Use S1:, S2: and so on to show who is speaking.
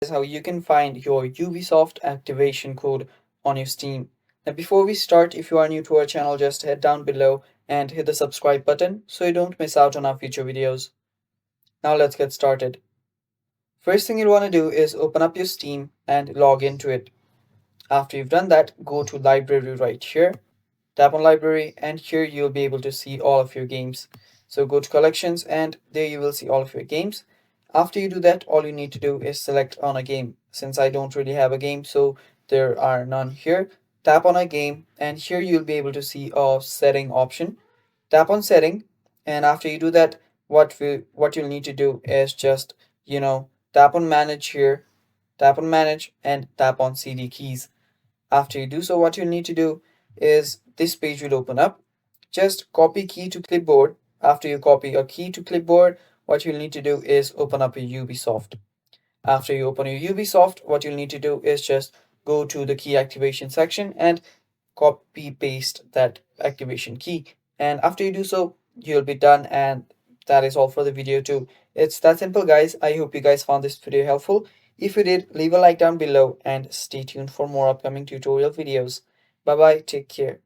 S1: is how you can find your Ubisoft activation code on your Steam. Now, before we start, if you are new to our channel, just head down below and hit the subscribe button so you don't miss out on our future videos. Now, let's get started. First thing you'll want to do is open up your Steam and log into it. After you've done that, go to library right here, tap on library, and here you'll be able to see all of your games. So go to collections and there you will see all of your games. After you do that, all you need to do is select on a game. Since I don't really have a game, so there are none here. Tap on a game and here you'll be able to see a setting option. Tap on setting, and after you do that, what you'll need to do is just tap on manage here, tap on manage, and tap on CD keys. After you do so, what you'll need to do is this page will open up. Just copy key to clipboard. After you copy a key to clipboard, what you'll need to do is open up your Ubisoft. After you open your Ubisoft, what you'll need to do is just go to the key activation section and copy paste that activation key. And after you do so, you'll be done. And that is all for the video too. It's that simple, guys. I hope you guys found this video helpful. If you did, leave a like down below and stay tuned for more upcoming tutorial videos. Bye bye, take care.